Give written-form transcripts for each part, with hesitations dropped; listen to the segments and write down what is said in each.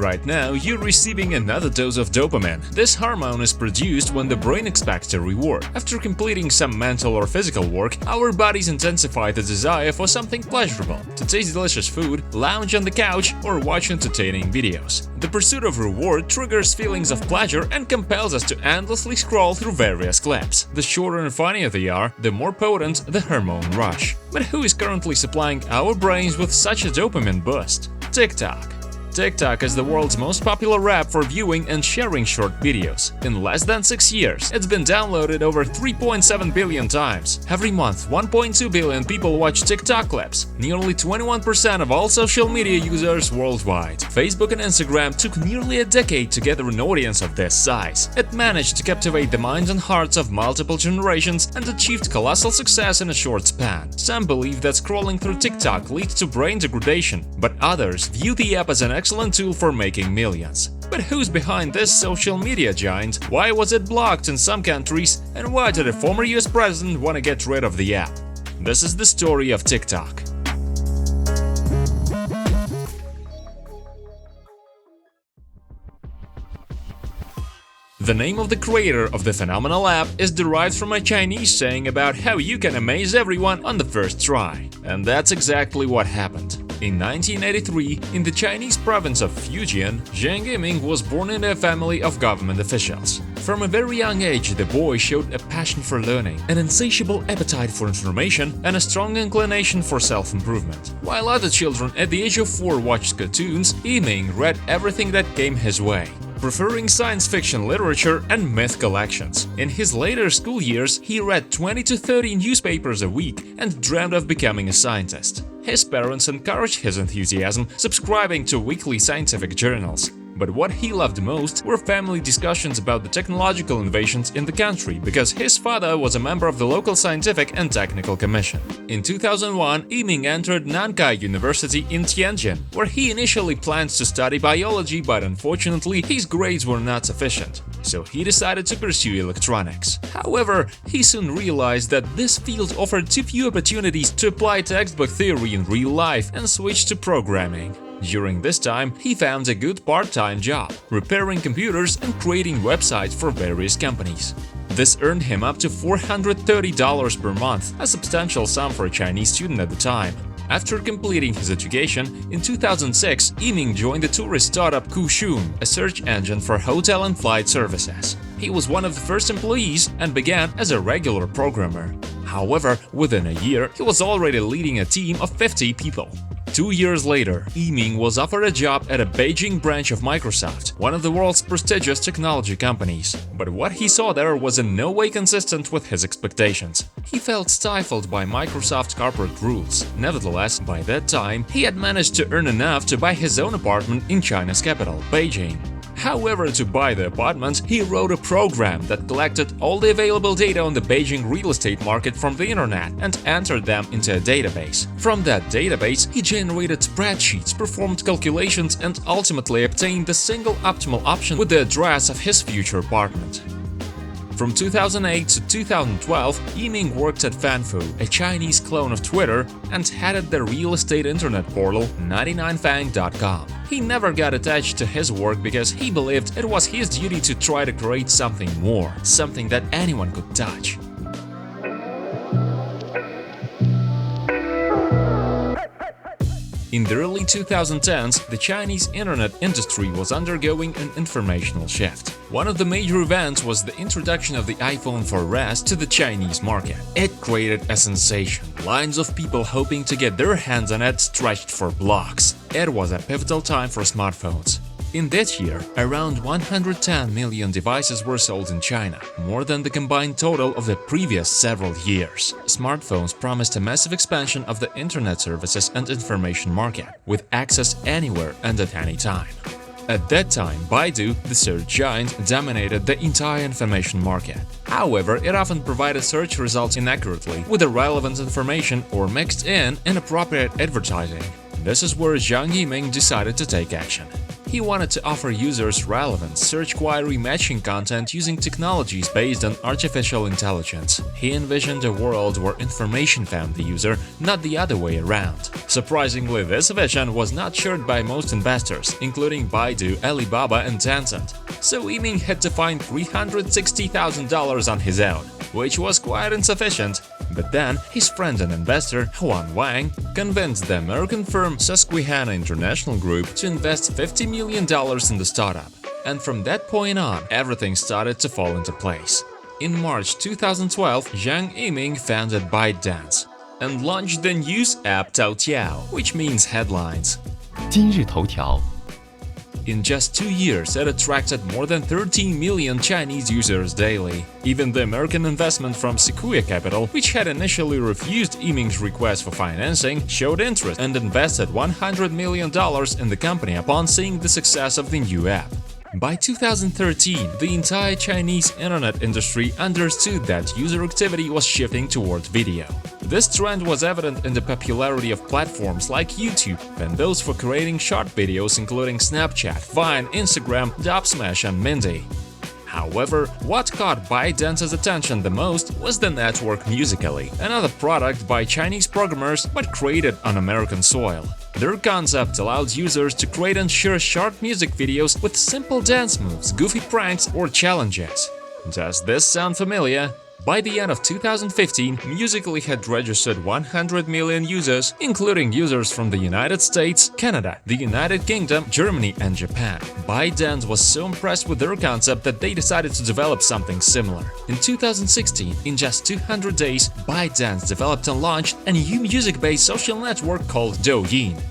Right now, you're receiving another dose of dopamine. This hormone is produced when the brain expects a reward. After completing some mental or physical work, our bodies intensify the desire for something pleasurable, to taste delicious food, lounge on the couch, or watch entertaining videos. The pursuit of reward triggers feelings of pleasure and compels us to endlessly scroll through various clips. The shorter and funnier they are, the more potent the hormone rush. But who is currently supplying our brains with such a dopamine boost? TikTok. TikTok is the world's most popular app for viewing and sharing short videos. In less than 6 years, it's been downloaded over 3.7 billion times. Every month, 1.2 billion people watch TikTok clips, nearly 21% of all social media users worldwide. Facebook and Instagram took nearly a decade to gather an audience of this size. It managed to captivate the minds and hearts of multiple generations and achieved colossal success in a short span. Some believe that scrolling through TikTok leads to brain degradation, but others view the app as an excellent tool for making millions. But who's behind this social media giant? Why was it blocked in some countries? And why did a former US president want to get rid of the app? This is the story of TikTok. The name of the creator of the phenomenal app is derived from a Chinese saying about how you can amaze everyone on the first try. And that's exactly what happened. In 1983, in the Chinese province of Fujian, Zhang Yiming was born in a family of government officials. From a very young age, the boy showed a passion for learning, an insatiable appetite for information, and a strong inclination for self-improvement. While other children at the age of 4 watched cartoons, Yiming read everything that came his way, preferring science fiction literature and myth collections. In his later school years, he read 20 to 30 newspapers a week and dreamed of becoming a scientist. His parents encouraged his enthusiasm, subscribing to weekly scientific journals. But what he loved most were family discussions about the technological innovations in the country, because his father was a member of the local scientific and technical commission. In 2001, Yiming entered Nankai University in Tianjin, where he initially planned to study biology, but unfortunately his grades were not sufficient, so he decided to pursue electronics. However, he soon realized that this field offered too few opportunities to apply textbook theory in real life and switched to programming. During this time, he found a good part-time job, repairing computers and creating websites for various companies. This earned him up to $430 per month, a substantial sum for a Chinese student at the time. After completing his education, in 2006, Yiming joined the tourist startup Kushun, a search engine for hotel and flight services. He was one of the first employees and began as a regular programmer. However, within a year, he was already leading a team of 50 people. 2 years later, Yiming was offered a job at a Beijing branch of Microsoft, one of the world's prestigious technology companies. But what he saw there was in no way consistent with his expectations. He felt stifled by Microsoft's corporate rules. Nevertheless, by that time, he had managed to earn enough to buy his own apartment in China's capital, Beijing. However, to buy the apartment, he wrote a program that collected all the available data on the Beijing real estate market from the internet and entered them into a database. From that database, he generated spreadsheets, performed calculations, and ultimately obtained the single optimal option with the address of his future apartment. From 2008 to 2012, Yiming worked at Fanfu, a Chinese clone of Twitter, and headed the real estate internet portal 99fang.com. He never got attached to his work because he believed it was his duty to try to create something more, something that anyone could touch. In the early 2010s, the Chinese internet industry was undergoing an informational shift. One of the major events was the introduction of the iPhone 4S to the Chinese market. It created a sensation. Lines of people hoping to get their hands on it stretched for blocks. It was a pivotal time for smartphones. In that year, around 110 million devices were sold in China, more than the combined total of the previous several years. Smartphones promised a massive expansion of the internet services and information market, with access anywhere and at any time. At that time, Baidu, the search giant, dominated the entire information market. However, it often provided search results inaccurately, with irrelevant information or mixed in inappropriate advertising. This is where Zhang Yiming decided to take action. He wanted to offer users relevant search query matching content using technologies based on artificial intelligence. He envisioned a world where information found the user, not the other way around. Surprisingly, this vision was not shared by most investors, including Baidu, Alibaba and Tencent. So Yiming had to find $360,000 on his own, which was quite insufficient. But then, his friend and investor, Huan Wang, convinced the American firm Susquehanna International Group to invest $50 million in the startup. And from that point on, everything started to fall into place. In March 2012, Zhang Yiming founded ByteDance and launched the news app Toutiao, which means headlines. 今日头条 In just 2 years, it attracted more than 13 million Chinese users daily. Even the American investment from Sequoia Capital, which had initially refused Yiming's request for financing, showed interest and invested $100 million in the company upon seeing the success of the new app. By 2013, the entire Chinese internet industry understood that user activity was shifting toward video. This trend was evident in the popularity of platforms like YouTube and those for creating short videos including Snapchat, Vine, Instagram, Dubsmash and Mindy. However, what caught ByteDance's attention the most was the network Musical.ly, another product by Chinese programmers but created on American soil. Their concept allowed users to create and share short music videos with simple dance moves, goofy pranks or challenges. Does this sound familiar? By the end of 2015, Musical.ly had registered 100 million users, including users from the United States, Canada, the United Kingdom, Germany and Japan. ByteDance was so impressed with their concept that they decided to develop something similar. In 2016, in just 200 days, ByteDance developed and launched a new music-based social network called Douyin.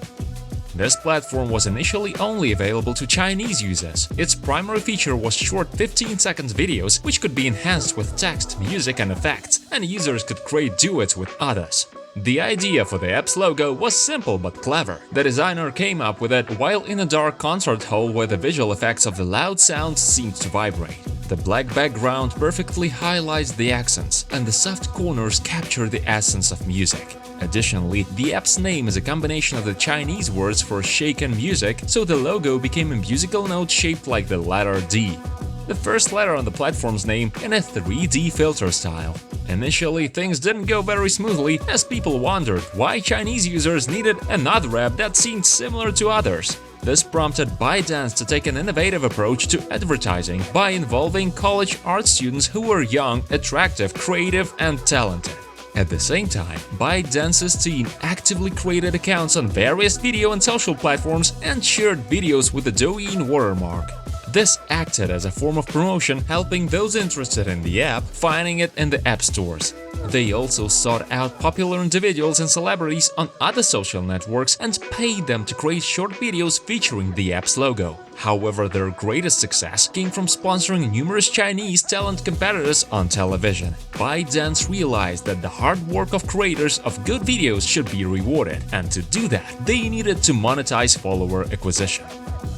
This platform was initially only available to Chinese users. Its primary feature was short 15-second videos, which could be enhanced with text, music and effects, and users could create duets with others. The idea for the app's logo was simple but clever. The designer came up with it while in a dark concert hall where the visual effects of the loud sounds seemed to vibrate. The black background perfectly highlights the accents, and the soft corners capture the essence of music. Additionally, the app's name is a combination of the Chinese words for shaken music, so the logo became a musical note shaped like the letter D. The first letter on the platform's name in a 3D filter style. Initially, things didn't go very smoothly, as people wondered why Chinese users needed another app that seemed similar to others. This prompted ByteDance to take an innovative approach to advertising by involving college art students who were young, attractive, creative, and talented. At the same time, ByteDance's team actively created accounts on various video and social platforms and shared videos with the Douyin watermark. This acted as a form of promotion, helping those interested in the app finding it in the app stores. They also sought out popular individuals and celebrities on other social networks and paid them to create short videos featuring the app's logo. However, their greatest success came from sponsoring numerous Chinese talent competitors on television. ByteDance realized that the hard work of creators of good videos should be rewarded, and to do that, they needed to monetize follower acquisition.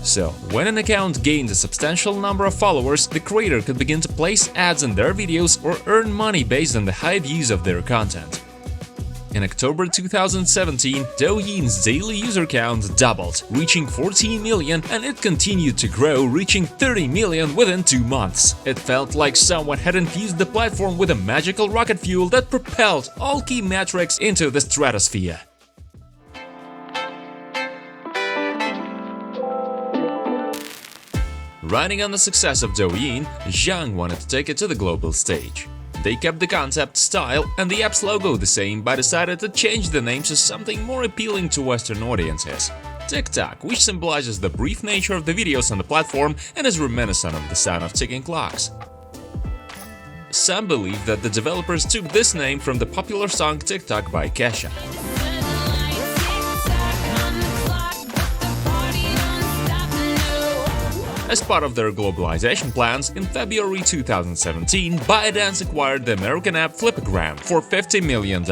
So, when an account gained a substantial number of followers, the creator could begin to place ads in their videos or earn money based on the high views of their content. In October 2017, Douyin's daily user count doubled, reaching 14 million, and it continued to grow, reaching 30 million within 2 months. It felt like someone had infused the platform with a magical rocket fuel that propelled all key metrics into the stratosphere. Riding on the success of Douyin, Zhang wanted to take it to the global stage. They kept the concept, style, and the app's logo the same, but decided to change the name to something more appealing to Western audiences. TikTok, which symbolizes the brief nature of the videos on the platform and is reminiscent of the sound of ticking clocks. Some believe that the developers took this name from the popular song TikTok by Kesha. As part of their globalization plans, in February 2017, ByteDance acquired the American app Flipagram for $50 million.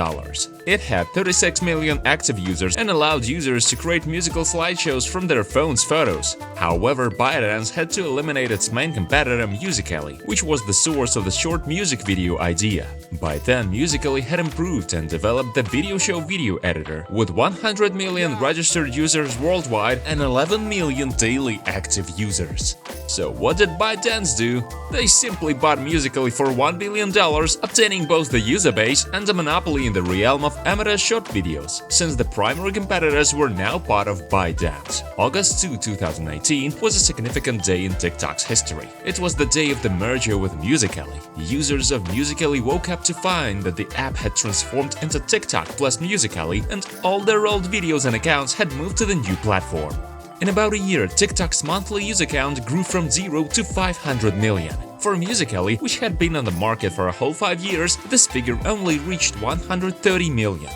It had 36 million active users and allowed users to create musical slideshows from their phone's photos. However, ByteDance had to eliminate its main competitor Musical.ly, which was the source of the short music video idea. By then, Musical.ly had improved and developed the video show video editor, with 100 million registered users worldwide and 11 million daily active users. So what did ByteDance do? They simply bought Musical.ly for $1 billion, obtaining both the user base and a monopoly in the realm of amateur short videos, since the primary competitors were now part of ByteDance. August 2, 2019 was a significant day in TikTok's history. It was the day of the merger with Musical.ly. Users of Musical.ly woke up to find that the app had transformed into TikTok plus Musical.ly, and all their old videos and accounts had moved to the new platform. In about a year, TikTok's monthly user count grew from 0 to 500 million. For Musical.ly, which had been on the market for a whole 5 years, this figure only reached 130 million.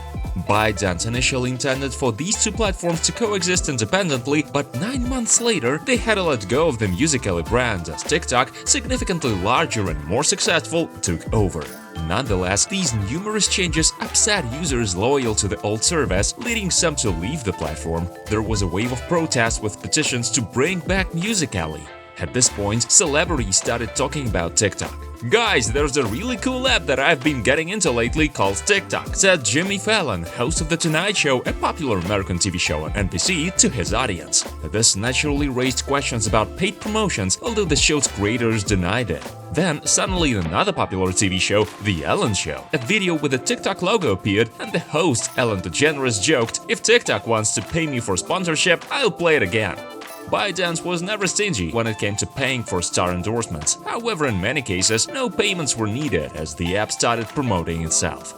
ByteDance initially intended for these two platforms to coexist independently, but 9 months later, they had to let go of the Musical.ly brand as TikTok, significantly larger and more successful, took over. Nonetheless, these numerous changes upset users loyal to the old service, leading some to leave the platform. There was a wave of protests with petitions to bring back Musical.ly. At this point, celebrities started talking about TikTok. "Guys, there's a really cool app that I've been getting into lately called TikTok," said Jimmy Fallon, host of The Tonight Show, a popular American TV show on NBC, to his audience. This naturally raised questions about paid promotions, although the show's creators denied it. Then, suddenly in another popular TV show, The Ellen Show, a video with a TikTok logo appeared, and the host, Ellen DeGeneres, joked, "If TikTok wants to pay me for sponsorship, I'll play it again." ByteDance was never stingy when it came to paying for star endorsements. However, in many cases, no payments were needed as the app started promoting itself.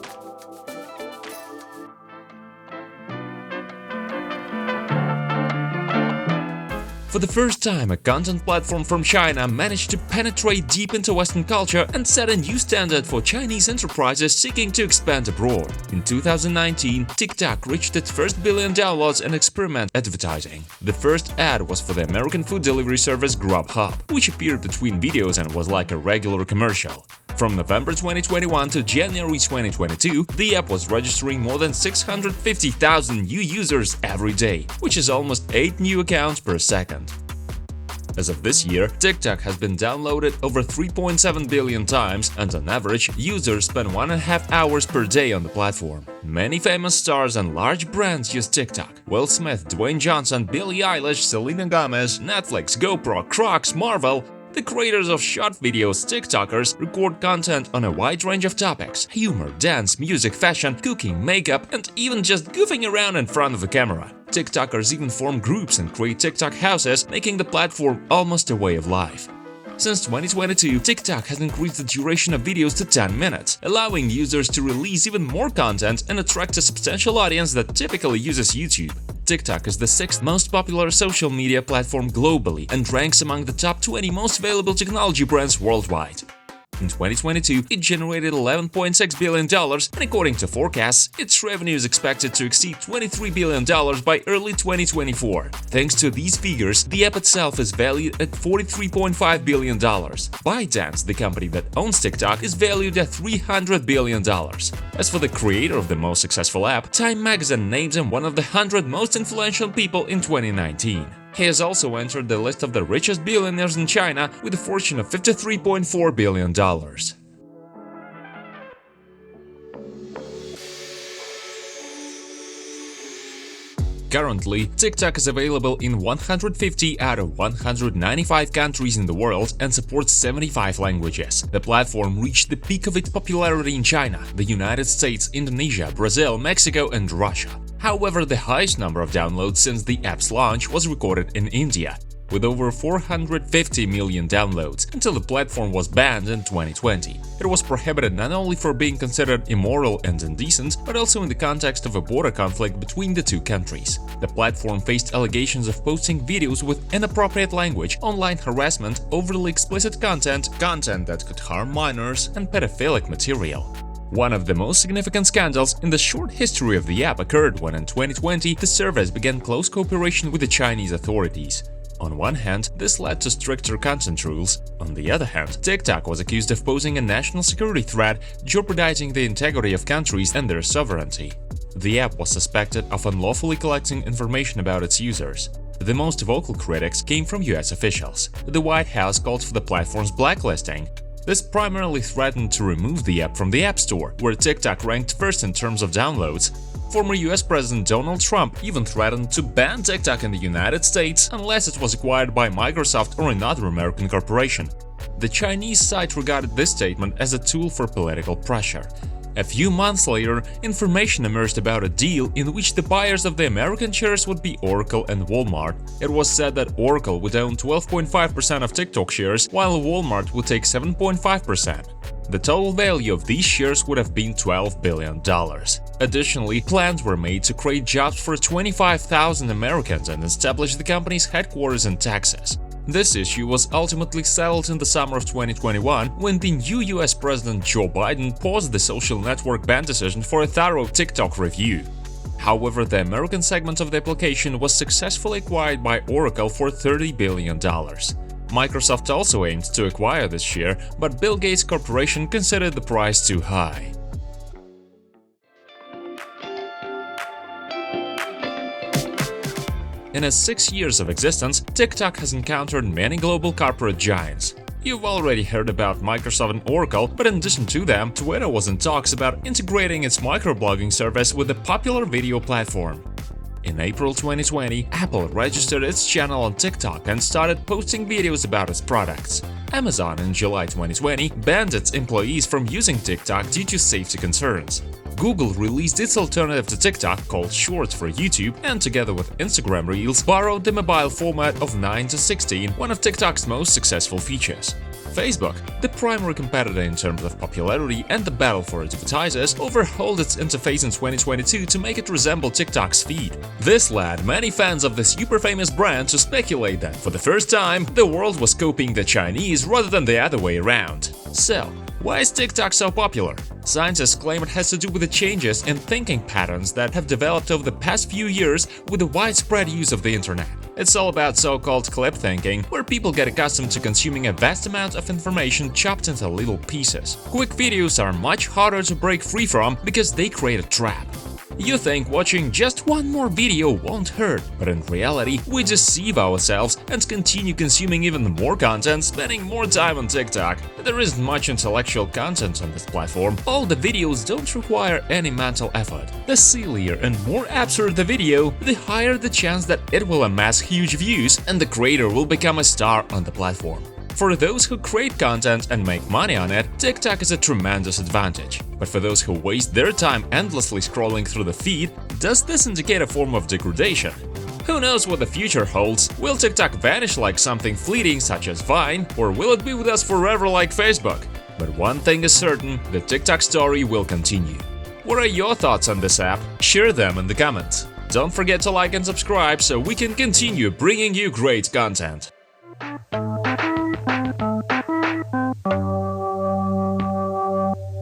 For the first time, a content platform from China managed to penetrate deep into Western culture and set a new standard for Chinese enterprises seeking to expand abroad. In 2019, TikTok reached its first billion downloads in experiment advertising. The first ad was for the American food delivery service Grubhub, which appeared between videos and was like a regular commercial. From November 2021 to January 2022, the app was registering more than 650,000 new users every day, which is almost 8 new accounts per second. As of this year, TikTok has been downloaded over 3.7 billion times, and on average, users spend 1.5 hours per day on the platform. Many famous stars and large brands use TikTok: Will Smith, Dwayne Johnson, Billie Eilish, Selena Gomez, Netflix, GoPro, Crocs, Marvel. The creators of short videos, TikTokers, record content on a wide range of topics: humor, dance, music, fashion, cooking, makeup, and even just goofing around in front of the camera. TikTokers even form groups and create TikTok houses, making the platform almost a way of life. Since 2022, TikTok has increased the duration of videos to 10 minutes, allowing users to release even more content and attract a substantial audience that typically uses YouTube. TikTok is the 6th most popular social media platform globally and ranks among the top 20 most valuable technology brands worldwide. In 2022, it generated $11.6 billion, and according to forecasts, its revenue is expected to exceed $23 billion by early 2024. Thanks to these figures, the app itself is valued at $43.5 billion. ByteDance, the company that owns TikTok, is valued at $300 billion. As for the creator of the most successful app, Time magazine named him one of the 100 most influential people in 2019. He has also entered the list of the richest billionaires in China with a fortune of $53.4 billion. Currently, TikTok is available in 150 out of 195 countries in the world and supports 75 languages. The platform reached the peak of its popularity in China, the United States, Indonesia, Brazil, Mexico, and Russia. However, the highest number of downloads since the app's launch was recorded in India, with over 450 million downloads, until the platform was banned in 2020. It was prohibited not only for being considered immoral and indecent, but also in the context of a border conflict between the two countries. The platform faced allegations of posting videos with inappropriate language, online harassment, overly explicit content that could harm minors, and pedophilic material. One of the most significant scandals in the short history of the app occurred when in 2020 the service began close cooperation with the Chinese authorities. On one hand, this led to stricter content rules. On the other hand, TikTok was accused of posing a national security threat, jeopardizing the integrity of countries and their sovereignty. The app was suspected of unlawfully collecting information about its users. The most vocal critics came from US officials. The White House called for the platform's blacklisting. This primarily threatened to remove the app from the App Store, where TikTok ranked first in terms of downloads. Former US President Donald Trump even threatened to ban TikTok in the United States unless it was acquired by Microsoft or another American corporation. The Chinese site regarded this statement as a tool for political pressure. A few months later, information emerged about a deal in which the buyers of the American shares would be Oracle and Walmart. It was said that Oracle would own 12.5% of TikTok shares, while Walmart would take 7.5%. The total value of these shares would have been $12 billion. Additionally, plans were made to create jobs for 25,000 Americans and establish the company's headquarters in Texas. This issue was ultimately settled in the summer of 2021 when the new US President Joe Biden paused the social network ban decision for a thorough TikTok review. However, the American segment of the application was successfully acquired by Oracle for $30 billion. Microsoft also aimed to acquire this share, but Bill Gates Corporation considered the price too high. In its 6 years of existence, TikTok has encountered many global corporate giants. You've already heard about Microsoft and Oracle, but in addition to them, Twitter was in talks about integrating its microblogging service with the popular video platform. In April 2020, Apple registered its channel on TikTok and started posting videos about its products. Amazon in July 2020 banned its employees from using TikTok due to safety concerns. Google released its alternative to TikTok called Shorts for YouTube and, together with Instagram Reels, borrowed the mobile format of 9:16, one of TikTok's most successful features. Facebook, the primary competitor in terms of popularity and the battle for advertisers, overhauled its interface in 2022 to make it resemble TikTok's feed. This led many fans of the super-famous brand to speculate that, for the first time, the world was copying the Chinese rather than the other way around. So, why is TikTok so popular? Scientists claim it has to do with the changes in thinking patterns that have developed over the past few years with the widespread use of the internet. It's all about so-called clip thinking, where people get accustomed to consuming a vast amount of information chopped into little pieces. Quick videos are much harder to break free from because they create a trap. You think watching just one more video won't hurt, but in reality, we deceive ourselves and continue consuming even more content, spending more time on TikTok. There isn't much intellectual content on this platform. All the videos don't require any mental effort. The sillier and more absurd the video, the higher the chance that it will amass huge views and the creator will become a star on the platform. For those who create content and make money on it, TikTok is a tremendous advantage. But for those who waste their time endlessly scrolling through the feed, does this indicate a form of degradation? Who knows what the future holds? Will TikTok vanish like something fleeting such as Vine, or will it be with us forever like Facebook? But one thing is certain, the TikTok story will continue. What are your thoughts on this app? Share them in the comments. Don't forget to like and subscribe so we can continue bringing you great content.